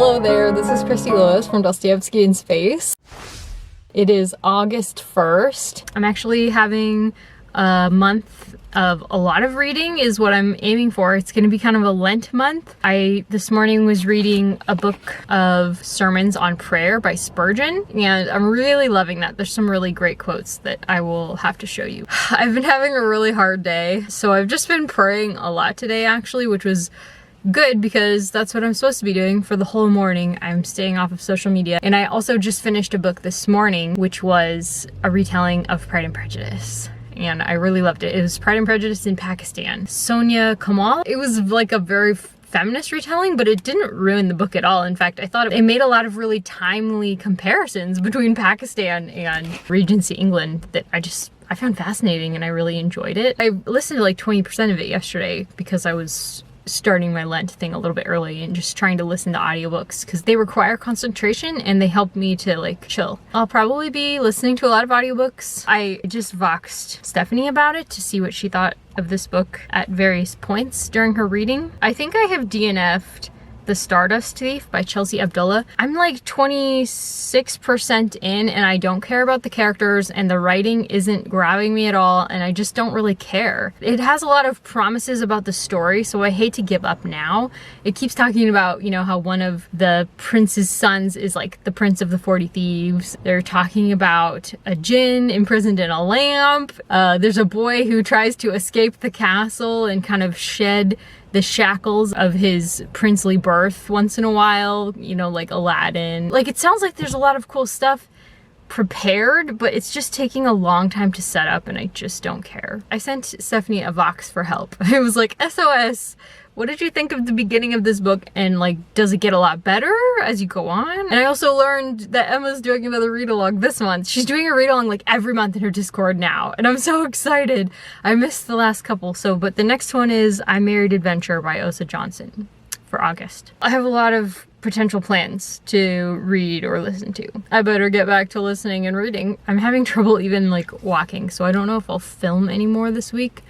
Hello there, this is Christy Lewis from Dostoevsky in Space. It is August 1st. I'm actually having a month of a lot of reading is what I'm aiming for. It's going to be kind of a Lent month. I this morning was reading a book of sermons on prayer by Spurgeon, and I'm really loving that. There's some really great quotes that I will have to show you. I've been having a really hard day, so I've just been praying a lot today actually, which was good because that's what I'm supposed to be doing for the whole morning. I'm staying off of social media. And I also just finished a book this morning, which was a retelling of Pride and Prejudice. And I really loved it. It was Pride and Prejudice in Pakistan. Soniah, Kamal. It was like a very feminist retelling, but it didn't ruin the book at all. In fact, I thought it made a lot of really timely comparisons between Pakistan and Regency England that I found fascinating, and I really enjoyed it. I listened to like 20% of it yesterday because I was starting my Lent thing a little bit early and just trying to listen to audiobooks because they require concentration and they help me to like chill. I'll probably be listening to a lot of audiobooks. I just voxed Stephanie about it to see what she thought of this book at various points during her reading. I think I have DNF'd The Stardust Thief by Chelsea Abdullah. I'm like 26% in and I don't care about the characters and the writing isn't grabbing me at all and I just don't really care. It has a lot of promises about the story, so I hate to give up now. It keeps talking about, you know, how one of the prince's sons is like the prince of the 40 thieves. They're talking about a djinn imprisoned in a lamp. There's a boy who tries to escape the castle and kind of shed the shackles of his princely birth once in a while, you know, like Aladdin. Like, it sounds like there's a lot of cool stuff prepared, but it's just taking a long time to set up and I just don't care. I sent Stephanie a vox for help. It was like, SOS, what did you think of the beginning of this book? And like, does it get a lot better as you go on? And I also learned that Emma's doing another read-along this month. She's doing a read-along like every month in her Discord now. And I'm so excited. I missed the last couple. But the next one is I Married Adventure by Osa Johnson for August. I have a lot of potential plans to read or listen to. I better get back to listening and reading. I'm having trouble even like walking, so I don't know if I'll film anymore this week.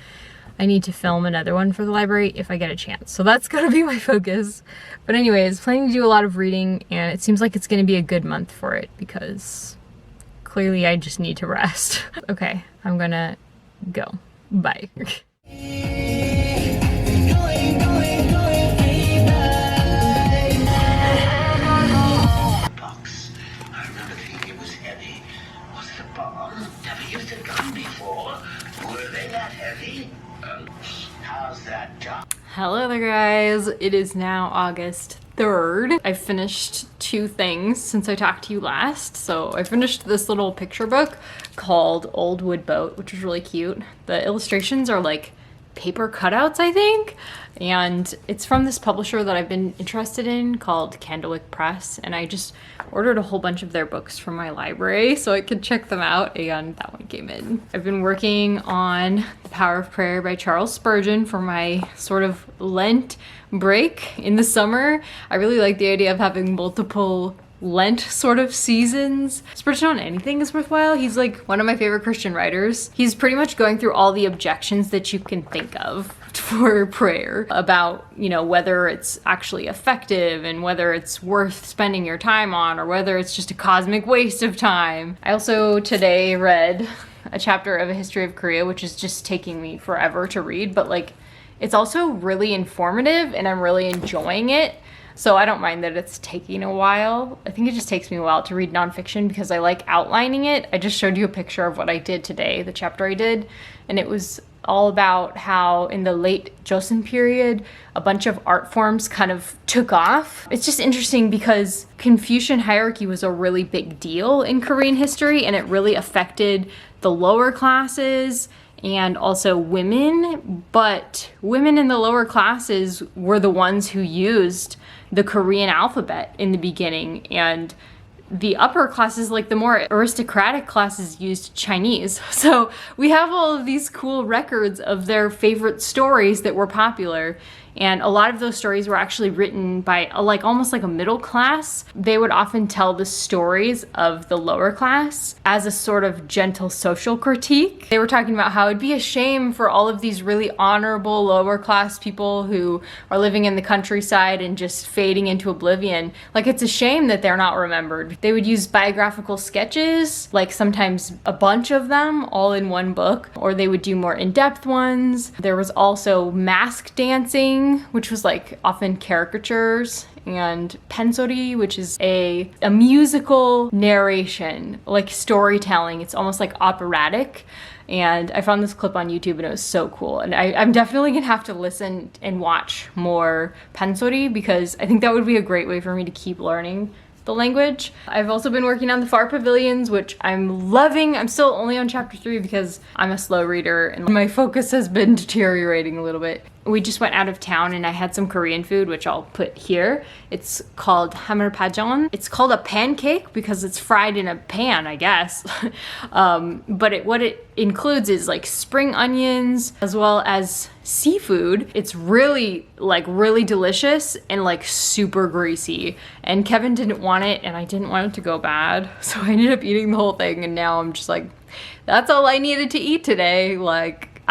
I need to film another one for the library if I get a chance. So that's gonna be my focus. But anyways, planning to do a lot of reading and it seems like it's gonna be a good month for it because clearly I just need to rest. Okay, I'm gonna go. Bye. Hello there guys, it is now August 3rd. I finished 2 things since I talked to you last. So I finished this little picture book called Old Wood Boat, which is really cute. The illustrations are like paper cutouts, I think. And it's from this publisher that I've been interested in called Candlewick Press. And I just ordered a whole bunch of their books from my library so I could check them out, and that one came in. I've been working on The Power of Prayer by Charles Spurgeon for my sort of Lent break in the summer. I really like the idea of having multiple Lent sort of seasons. Spurgeon on anything is worthwhile. He's like one of my favorite Christian writers. He's pretty much going through all the objections that you can think of for prayer about, you know, whether it's actually effective and whether it's worth spending your time on or whether it's just a cosmic waste of time. I also today read a chapter of A History of Korea, which is just taking me forever to read, but like it's also really informative and I'm really enjoying it. So I don't mind that it's taking a while. I think it just takes me a while to read nonfiction because I like outlining it. I just showed you a picture of what I did today, the chapter I did, and it was all about how in the late Joseon period, a bunch of art forms kind of took off. It's just interesting because Confucian hierarchy was a really big deal in Korean history and it really affected the lower classes and also women, but women in the lower classes were the ones who used the Korean alphabet in the beginning, and the upper classes, like the more aristocratic classes, used Chinese. So we have all of these cool records of their favorite stories that were popular And a lot of those stories were actually written by like almost like a middle class. They would often tell the stories of the lower class as a sort of gentle social critique. They were talking about how it'd be a shame for all of these really honorable lower class people who are living in the countryside and just fading into oblivion. Like, it's a shame that they're not remembered. They would use biographical sketches, like sometimes a bunch of them all in one book, or they would do more in-depth ones. There was also mask dancing, which was like often caricatures, and pensori, which is a musical narration, like storytelling. It's almost like operatic. And I found this clip on YouTube and it was so cool. And I'm definitely gonna have to listen and watch more pensori, because I think that would be a great way for me to keep learning the language. I've also been working on the Far Pavillions, which I'm loving. I'm still only on chapter 3 because I'm a slow reader and my focus has been deteriorating a little bit. We just went out of town and I had some Korean food, which I'll put here. It's called hammerpajeon. It's called a pancake because it's fried in a pan, I guess. But what it includes is like spring onions as well as seafood. It's really delicious and like super greasy. And Kevin didn't want it and I didn't want it to go bad. So I ended up eating the whole thing and now I'm just like, that's all I needed to eat today. Like,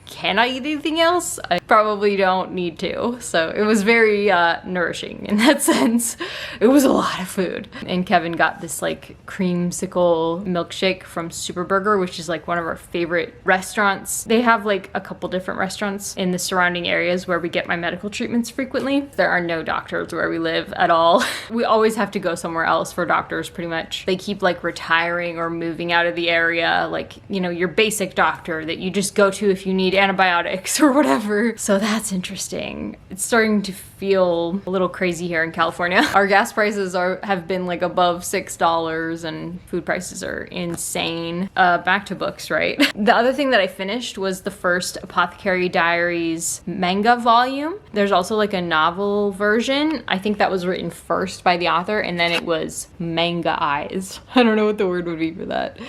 can I eat anything else? I probably don't need to. So it was very nourishing in that sense. It was a lot of food. And Kevin got this like creamsicle milkshake from Superburger, which is like one of our favorite restaurants. They have like a couple different restaurants in the surrounding areas where we get my medical treatments frequently. There are no doctors where we live at all. We always have to go somewhere else for doctors pretty much. They keep like retiring or moving out of the area, like, you know, your basic doctor that you just go to if you need antibiotics or whatever. So that's interesting. It's starting to feel a little crazy here in California. Our gas prices have been like above $6 and food prices are insane. Back to books, right? The other thing that I finished was the first Apothecary Diaries manga volume. There's also like a novel version. I think that was written first by the author and then it was manga-ized. I don't know what the word would be for that.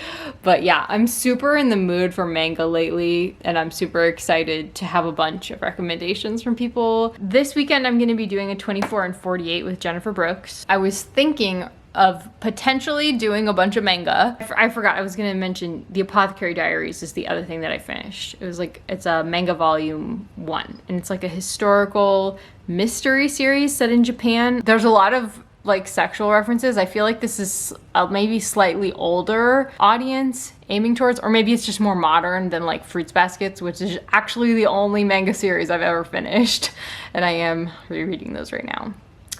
But yeah, I'm super in the mood for manga lately and I'm super excited to have a bunch of recommendations from people. This weekend I'm going to be doing a 24 and 48 with Jennifer Brooks. I was thinking of potentially doing a bunch of manga. I forgot I was going to mention the Apothecary Diaries is the other thing that I finished. It's a manga volume 1 and it's like a historical mystery series set in Japan. There's a lot of like sexual references. I feel like this is a maybe slightly older audience aiming towards, or maybe it's just more modern than like Fruits Baskets, which is actually the only manga series I've ever finished. And I am rereading those right now.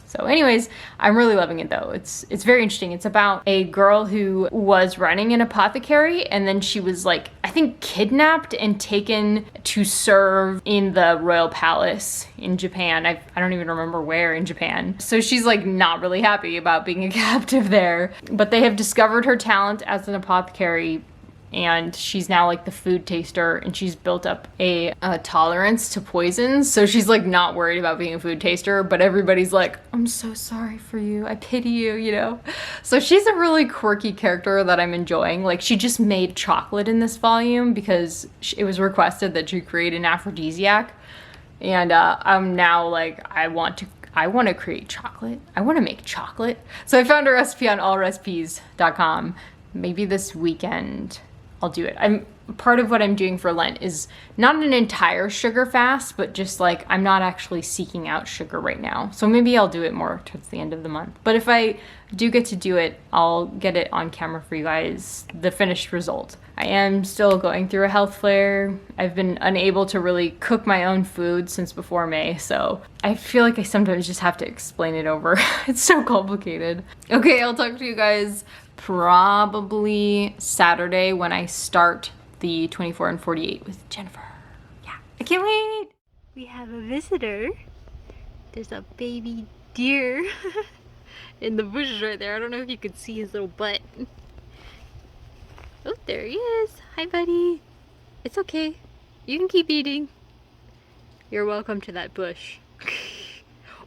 So anyways, I'm really loving it though. It's very interesting. It's about a girl who was running an apothecary and then she was like, I think kidnapped and taken to serve in the royal palace in Japan. I don't even remember where in Japan. So she's like not really happy about being a captive there, but they have discovered her talent as an apothecary and she's now like the food taster and she's built up a tolerance to poisons. So she's like not worried about being a food taster, but everybody's like, I'm so sorry for you. I pity you, you know? So she's a really quirky character that I'm enjoying. Like she just made chocolate in this volume because it was requested that she create an aphrodisiac. And I'm now like, I want to create chocolate. I want to make chocolate. So I found a recipe on allrecipes.com. Maybe this weekend I'll do it. Part of what I'm doing for Lent is not an entire sugar fast, but just like I'm not actually seeking out sugar right now. So maybe I'll do it more towards the end of the month. But if I do get to do it, I'll get it on camera for you guys, the finished result. I am still going through a health flare. I've been unable to really cook my own food since before May, so I feel like I sometimes just have to explain it over. It's so complicated. Okay, I'll talk to you guys probably Saturday when I start the 24 and 48 with Jennifer. Yeah, I can't wait. We have a visitor. There's a baby deer in the bushes right there. I don't know if you could see his little butt. Oh, there he is. Hi, buddy. It's okay. You can keep eating. You're welcome to that bush.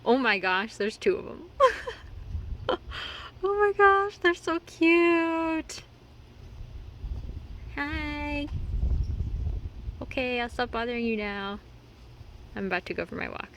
Oh my gosh, there's 2 of them. Oh my gosh, they're so cute. Hi. Okay, I'll stop bothering you now. I'm about to go for my walk.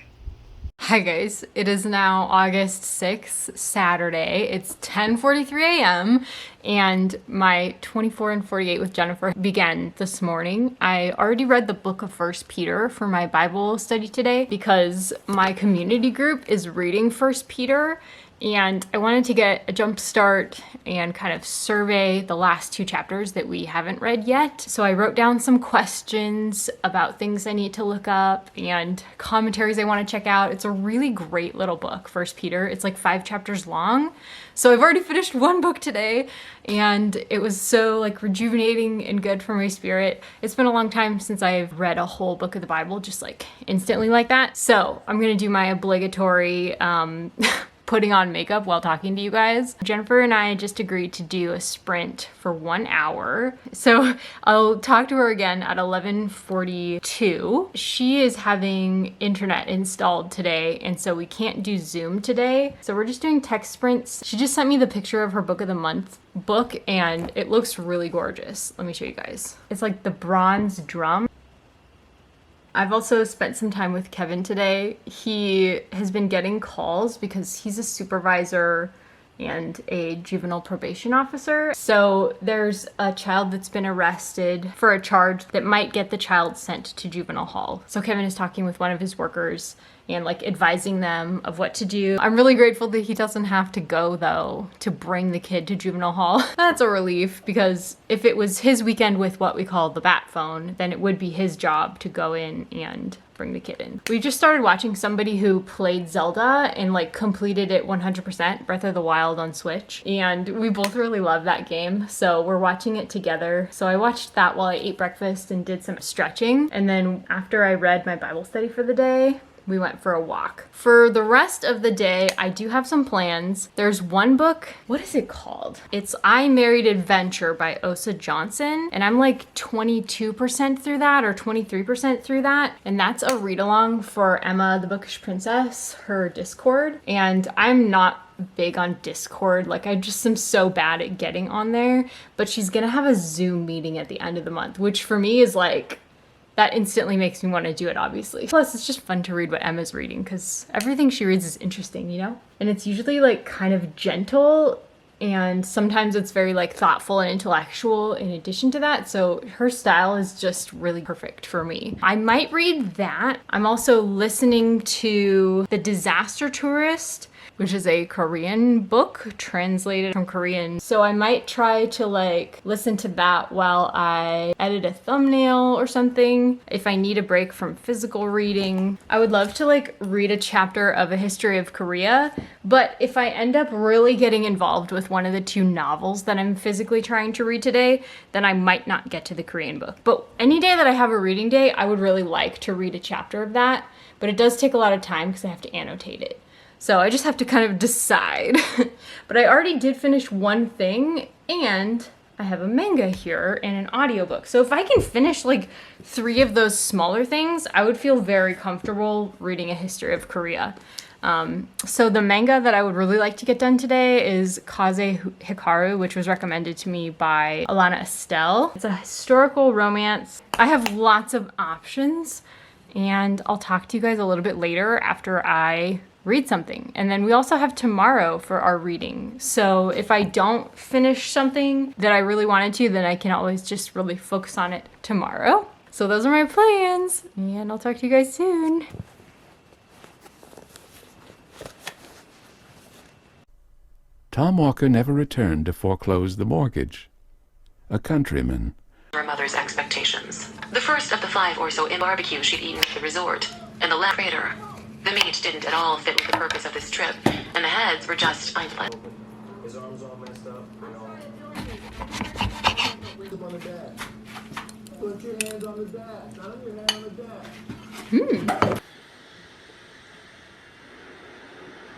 Hi guys, it is now August 6th, Saturday. It's 10:43 a.m. and my 24 and 48 with Jennifer began this morning. I already read the book of First Peter for my Bible study today because my community group is reading First Peter, and I wanted to get a jump start and kind of survey the last two chapters that we haven't read yet. So I wrote down some questions about things I need to look up and commentaries I want to check out. It's a really great little book, First Peter. It's like 5 chapters long. So I've already finished one book today, and it was so like rejuvenating and good for my spirit. It's been a long time since I've read a whole book of the Bible just like instantly like that. So I'm gonna do my obligatory putting on makeup while talking to you guys. Jennifer and I just agreed to do a sprint for 1 hour. So I'll talk to her again at 11:42. She is having internet installed today, and so we can't do Zoom today. So we're just doing text sprints. She just sent me the picture of her book of the month book, and it looks really gorgeous. Let me show you guys. It's like the bronze drum. I've also spent some time with Kevin today. He has been getting calls because he's a supervisor and a juvenile probation officer. So there's a child that's been arrested for a charge that might get the child sent to juvenile hall. So Kevin is talking with one of his workers and like advising them of what to do. I'm really grateful that he doesn't have to go though to bring the kid to juvenile hall. That's a relief, because if it was his weekend with what we call the bat phone, then it would be his job to go in and bring the kid in. We just started watching somebody who played Zelda and like completed it 100%, Breath of the Wild on Switch, and we both really love that game, so we're watching it together. So I watched that while I ate breakfast and did some stretching, and then after I read my Bible study for the day, we went for a walk. For the rest of the day, I do have some plans. There's one book, what is it called? It's I Married Adventure by Osa Johnson, and I'm like 22% through that or 23% through that, and that's a read-along for Emma the Bookish Princess, her Discord, and I'm not big on Discord. Like, I just am so bad at getting on there, but she's gonna have a Zoom meeting at the end of the month, which for me is like, that instantly makes me want to do it, obviously. Plus, it's just fun to read what Emma's reading, because everything she reads is interesting, you know? And it's usually like kind of gentle, and sometimes it's very like thoughtful and intellectual in addition to that. So her style is just really perfect for me. I might read that. I'm also listening to The Disaster Tourist, which is a Korean book translated from Korean. So I might try to like listen to that while I edit a thumbnail or something if I need a break from physical reading. I would love to like read a chapter of A History of Korea, but if I end up really getting involved with one of the 2 novels that I'm physically trying to read today, then I might not get to the Korean book. But any day that I have a reading day, I would really like to read a chapter of that, but it does take a lot of time because I have to annotate it. So I just have to kind of decide. But I already did finish one thing, and I have a manga here and an audiobook. So if I can finish like 3 of those smaller things, I would feel very comfortable reading A History of Korea. So the manga that I would really like to get done today is Kaze Hikaru, which was recommended to me by Alana Estelle. It's a historical romance. I have lots of options, and I'll talk to you guys a little bit later after I read something. And then we also have tomorrow for our reading. So if I don't finish something that I really wanted to, then I can always just really focus on it tomorrow. So those are my plans, and I'll talk to you guys soon. Tom Walker never returned to foreclose the mortgage. A countryman. Her mother's expectations. The first of the 5 or so in barbecue she'd eaten at the resort, and the last crater. The meat didn't at all fit with the purpose of this trip, and the heads were just mindless. His arms all messed up. On the bed. Put your hands on the bed. Not on your hand on the bed.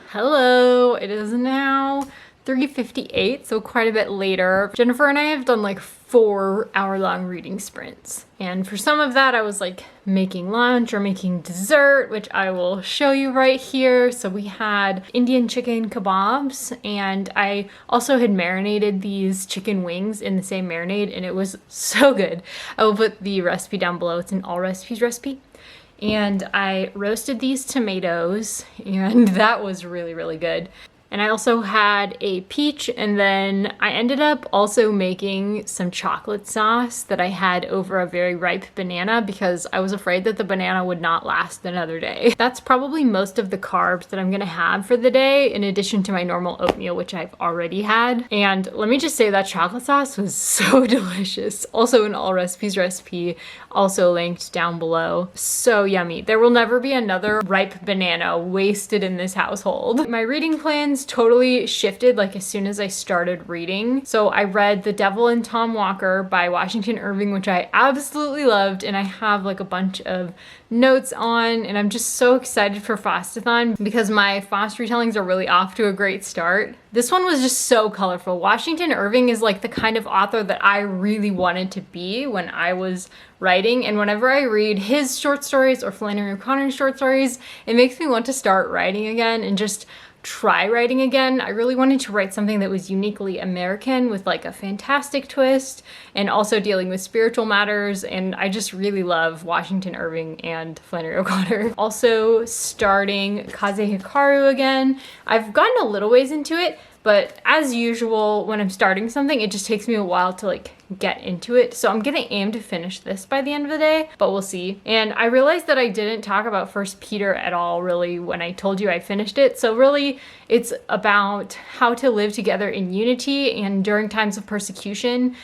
Hello, it is now 3:58, so quite a bit later. Jennifer and I have done like 4-hour-long reading sprints. And for some of that, I was like making lunch or making dessert, which I will show you right here. So we had Indian chicken kebabs, and I also had marinated these chicken wings in the same marinade, and it was so good. I will put the recipe down below. It's an all recipes recipe. and I roasted these tomatoes, and that was really, really good. And I also had a peach, and then I ended up also making some chocolate sauce that I had over a very ripe banana because I was afraid that the banana would not last another day. That's probably most of the carbs that I'm gonna have for the day, in addition to my normal oatmeal, which I've already had. And let me just say that chocolate sauce was so delicious. Also an all recipes recipe, also linked down below. So yummy. There will never be another ripe banana wasted in this household. My reading plans totally shifted like as soon as I started reading. So I read The Devil and Tom Walker by Washington Irving, which I absolutely loved, and I have like a bunch of notes on, and I'm just so excited for Fostathon because my Fost retellings are really off to a great start. This one was just so colorful. Washington Irving is like the kind of author that I really wanted to be when I was writing, and whenever I read his short stories or Flannery O'Connor's short stories, it makes me want to start writing again and just try writing again. I really wanted to write something that was uniquely American with like a fantastic twist and also dealing with spiritual matters, and I just really love Washington Irving and Flannery O'Connor. Also starting Kaze Hikaru again. I've gotten a little ways into it, but as usual, when I'm starting something, it just takes me a while to like get into it. So I'm gonna aim to finish this by the end of the day, but we'll see. And I realized that I didn't talk about First Peter at all really when I told you I finished it. So really it's about how to live together in unity and during times of persecution,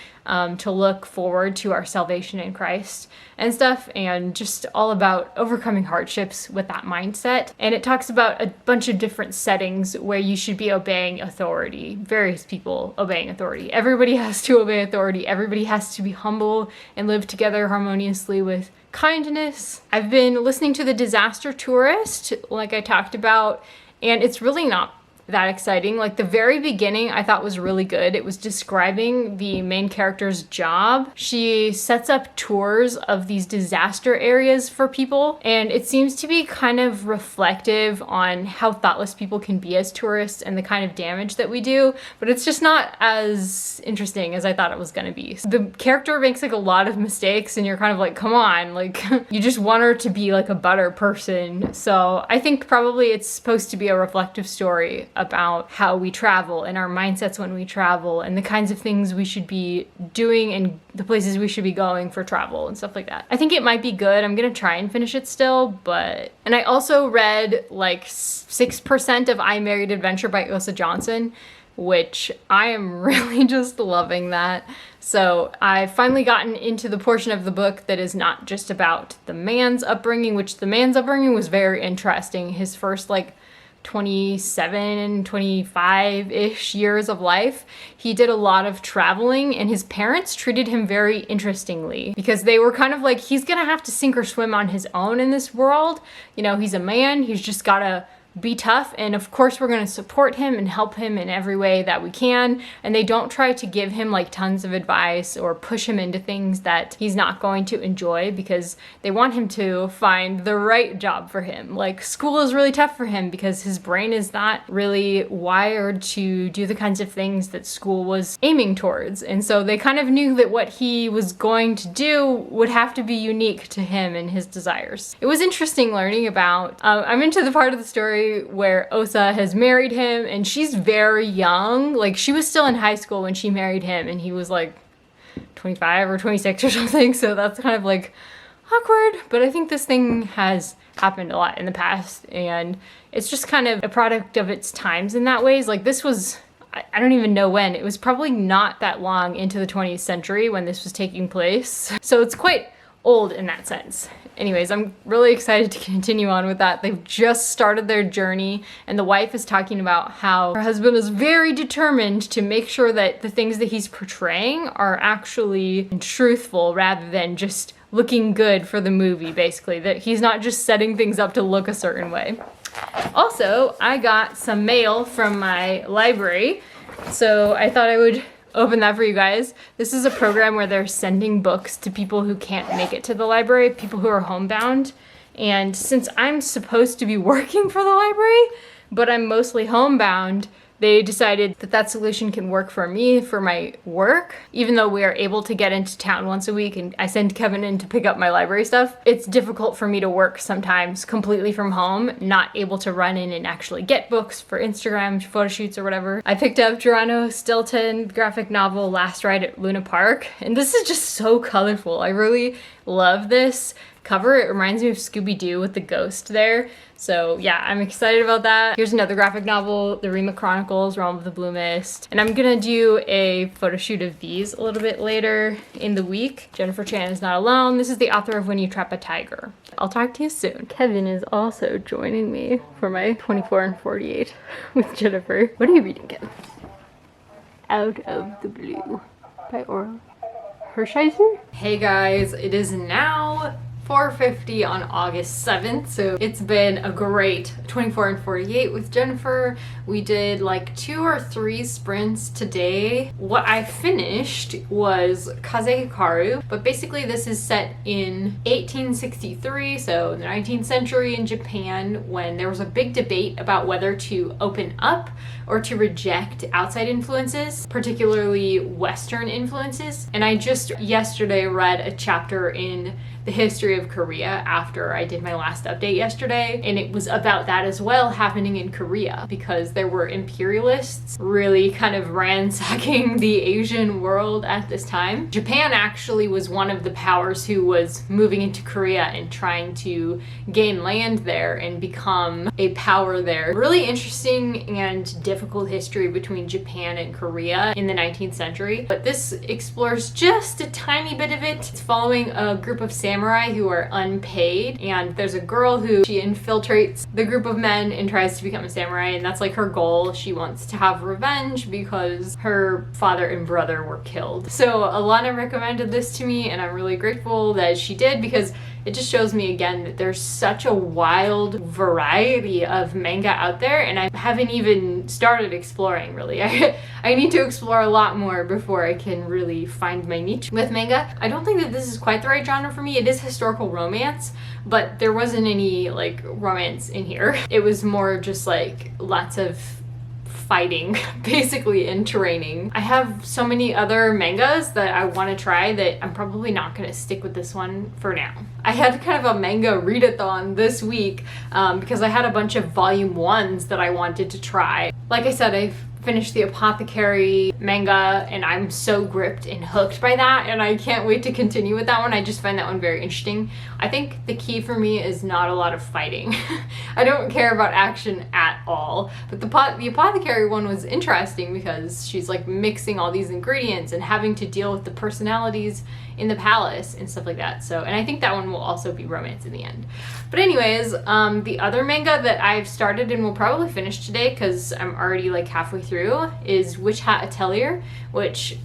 to look forward to our salvation in Christ and stuff, and just all about overcoming hardships with that mindset. And it talks about a bunch of different settings where you should be obeying authority, various people obeying authority. Everybody has to obey authority. Everybody has to be humble and live together harmoniously with kindness. I've been listening to The Disaster Tourist, like I talked about, and it's really not that exciting. Like the very beginning I thought was really good. It was describing the main character's job. She sets up tours of these disaster areas for people, and it seems to be kind of reflective on how thoughtless people can be as tourists and the kind of damage that we do, but it's just not as interesting as I thought it was gonna be. The character makes like a lot of mistakes, and you're kind of like, come on, like you just want her to be like a better person. So I think probably it's supposed to be a reflective story about how we travel and our mindsets when we travel and the kinds of things we should be doing and the places we should be going for travel and stuff like that. I think it might be good. I'm gonna try and finish it still, but... And I also read like 6% of I Married Adventure by Osa Johnson, which I am really just loving that. So I've finally gotten into the portion of the book that is not just about the man's upbringing, which the man's upbringing was very interesting. His first like 27, 25-ish years of life, he did a lot of traveling, and his parents treated him very interestingly because they were kind of like, he's gonna have to sink or swim on his own in this world. You know, he's a man, he's just gotta be tough, and of course we're going to support him and help him in every way that we can. And they don't try to give him like tons of advice or push him into things that he's not going to enjoy, because they want him to find the right job for him. Like school is really tough for him because his brain is not really wired to do the kinds of things that school was aiming towards, and so they kind of knew that what he was going to do would have to be unique to him and his desires. It was interesting learning about, I'm into the part of the story where Osa has married him, and she's very young. Like she was still in high school when she married him, and he was like 25 or 26 or something, so that's kind of like awkward. But I think this thing has happened a lot in the past, and it's just kind of a product of its times in that ways. Like this was, I don't even know when. It was probably not that long into the 20th century when this was taking place, so it's quite old in that sense. Anyways, I'm really excited to continue on with that. They've just started their journey, and the wife is talking about how her husband is very determined to make sure that the things that he's portraying are actually truthful rather than just looking good for the movie, basically. That he's not just setting things up to look a certain way. Also, I got some mail from my library, so I thought I would open that for you guys. This is a program where they're sending books to people who can't make it to the library, people who are homebound. And since I'm supposed to be working for the library, but I'm mostly homebound, they decided that that solution can work for me, for my work. Even though we are able to get into town once a week and I send Kevin in to pick up my library stuff, it's difficult for me to work sometimes completely from home, not able to run in and actually get books for Instagram photo shoots or whatever. I picked up Geronimo Stilton graphic novel Last Ride at Luna Park, and this is just so colorful. I really love this cover. It reminds me of Scooby-Doo with the ghost there. So yeah, I'm excited about that. Here's another graphic novel, The Rima Chronicles, Realm of the Blue Mist. And I'm gonna do a photo shoot of these a little bit later in the week. Jennifer Chan is not alone. This is the author of When You Trap a Tiger. I'll talk to you soon. Kevin is also joining me for my 24 and 48 with Jennifer. What are you reading, Kevin? Out of the Blue by Oral Hershiser. Hey guys, it is now 4:50 on August 7th, so it's been a great 24 and 48 with Jennifer. We did like 2 or 3 sprints today. What I finished was Kaze Hikaru, but basically this is set in 1863, so the 19th century in Japan, when there was a big debate about whether to open up or to reject outside influences, particularly Western influences. And I just yesterday read a chapter in the history of Korea after I did my last update yesterday, and it was about that as well, happening in Korea, because there were imperialists really kind of ransacking the Asian world at this time. Japan actually was one of the powers who was moving into Korea and trying to gain land there and become a power there. Really interesting and difficult history between Japan and Korea in the 19th century, but this explores just a tiny bit of it. It's following a group of samurai who are unpaid, and there's a girl who she infiltrates the group of men and tries to become a samurai, and that's like her goal. She wants to have revenge because her father and brother were killed. So Alana recommended this to me, and I'm really grateful that she did, because it just shows me again that there's such a wild variety of manga out there, and I haven't even started exploring really. I need to explore a lot more before I can really find my niche with manga. I don't think that this is quite the right genre for me. It is historical romance, but there wasn't any like romance in here. It was more just like lots of fighting basically and training. I have so many other mangas that I want to try that I'm probably not going to stick with this one for now. I had kind of a manga readathon this week because I had a bunch of volume 1s that I wanted to try. Like I said, I've finished the Apothecary manga and I'm so gripped and hooked by that, and I can't wait to continue with that one. I just find that one very interesting. I think the key for me is not a lot of fighting. I don't care about action at all, but the Apothecary one was interesting because she's like mixing all these ingredients and having to deal with the personalities in the palace and stuff like that. So, and I think that one will also be romance in the end. But anyways, the other manga that I've started and will probably finish today, because I'm already like halfway through, is Witch Hat Atelier, which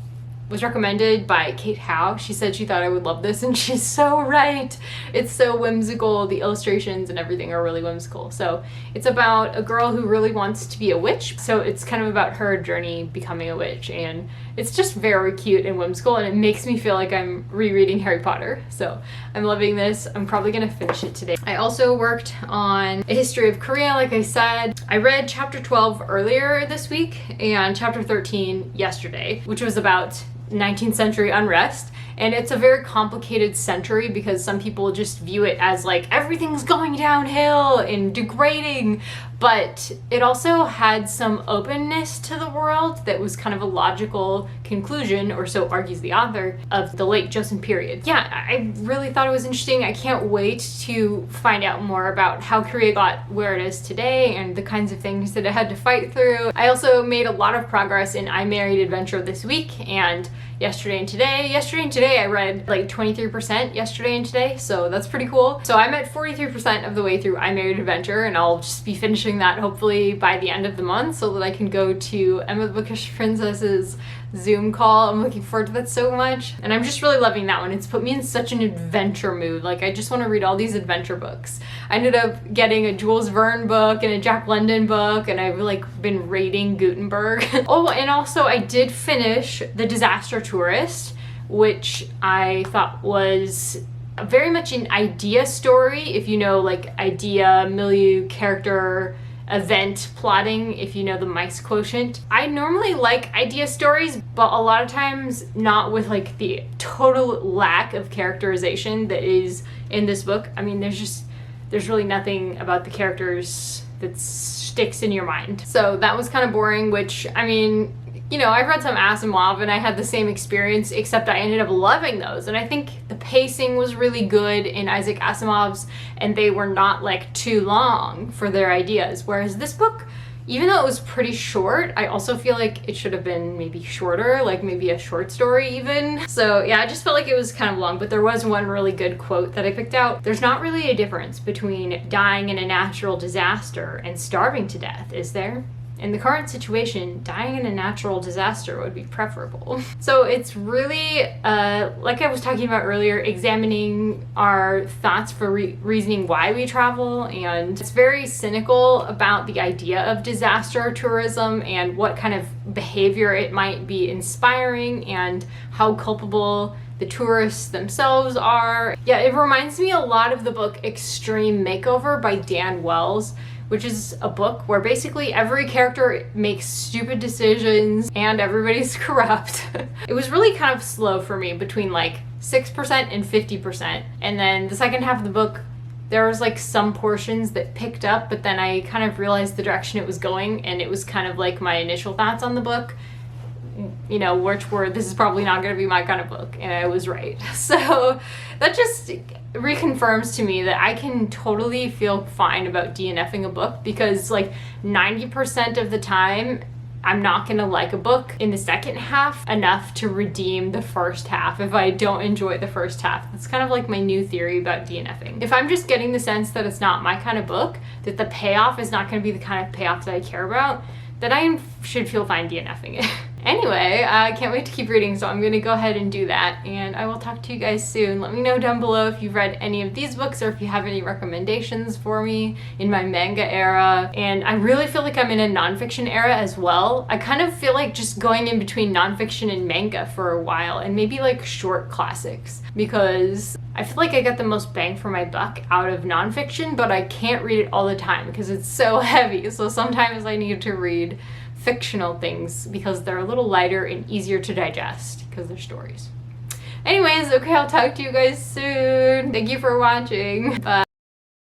was recommended by Kate Howe. She said she thought I would love this, and she's so right. It's so whimsical. The illustrations and everything are really whimsical. So it's about a girl who really wants to be a witch. So it's kind of about her journey becoming a witch, and it's just very cute and whimsical, and it makes me feel like I'm rereading Harry Potter. So I'm loving this. I'm probably gonna finish it today. I also worked on a history of Korea, like I said. I read chapter 12 earlier this week and chapter 13 yesterday, which was about 19th century unrest. And it's a very complicated century because some people just view it as like everything's going downhill and degrading, but it also had some openness to the world that was kind of a logical conclusion, or so argues the author, of the late Joseon period. Yeah, I really thought it was interesting. I can't wait to find out more about how Korea got where it is today and the kinds of things that it had to fight through. I also made a lot of progress in I Married Adventure this week and yesterday and today. Yesterday and today I read like 23% yesterday and today, so that's pretty cool. So I'm at 43% of the way through I Married Adventure, and I'll just be finishing that hopefully by the end of the month so that I can go to Emma the Bookish Princess's Zoom call. I'm looking forward to that so much, and I'm just really loving that one. It's put me in such an adventure mood. Like, I just want to read all these adventure books. I ended up getting a Jules Verne book and a Jack London book, and I've like been raiding Gutenberg. Oh, and also I did finish The Disaster Tourist, which I thought was very much an idea story, if you know, like idea, milieu, character, event plotting, if you know the Mike's quotient. I normally like idea stories, but a lot of times not with like the total lack of characterization that is in this book. I mean, there's really nothing about the characters that sticks in your mind. So that was kind of boring, which, I mean, you know, I've read some Asimov and I had the same experience, except I ended up loving those. And I think the pacing was really good in Isaac Asimov's, and they were not like too long for their ideas. Whereas this book, even though it was pretty short, I also feel like it should have been maybe shorter, like maybe a short story even. So yeah, I just felt like it was kind of long, but there was one really good quote that I picked out. There's not really a difference between dying in a natural disaster and starving to death, is there? In the current situation, dying in a natural disaster would be preferable. So it's really, like I was talking about earlier, examining our thoughts for reasoning why we travel, and it's very cynical about the idea of disaster tourism and what kind of behavior it might be inspiring and how culpable the tourists themselves are. Yeah, it reminds me a lot of the book Extreme Makeover by Dan Wells, which is a book where basically every character makes stupid decisions and everybody's corrupt. It was really kind of slow for me, between like 6% and 50%. And then the second half of the book, there was like some portions that picked up, but then I kind of realized the direction it was going, and it was kind of like my initial thoughts on the book, you know, which were, this is probably not going to be my kind of book, and I was right. So that just reconfirms to me that I can totally feel fine about DNFing a book, because like 90% of the time I'm not gonna like a book in the second half enough to redeem the first half if I don't enjoy the first half. That's kind of like my new theory about DNFing. If I'm just getting the sense that it's not my kind of book, that the payoff is not gonna be the kind of payoff that I care about, then I should feel fine DNFing it. Anyway, I can't wait to keep reading, so I'm gonna go ahead and do that, and I will talk to you guys soon. Let me know down below if you've read any of these books, or if you have any recommendations for me in my manga era. And I really feel like I'm in a nonfiction era as well. I kind of feel like just going in between nonfiction and manga for a while, and maybe like short classics, because I feel like I get the most bang for my buck out of nonfiction, but I can't read it all the time because it's so heavy. So sometimes I need to read fictional things because they're a little lighter and easier to digest because they're stories. Anyways, okay, I'll talk to you guys soon. Thank you for watching. Bye.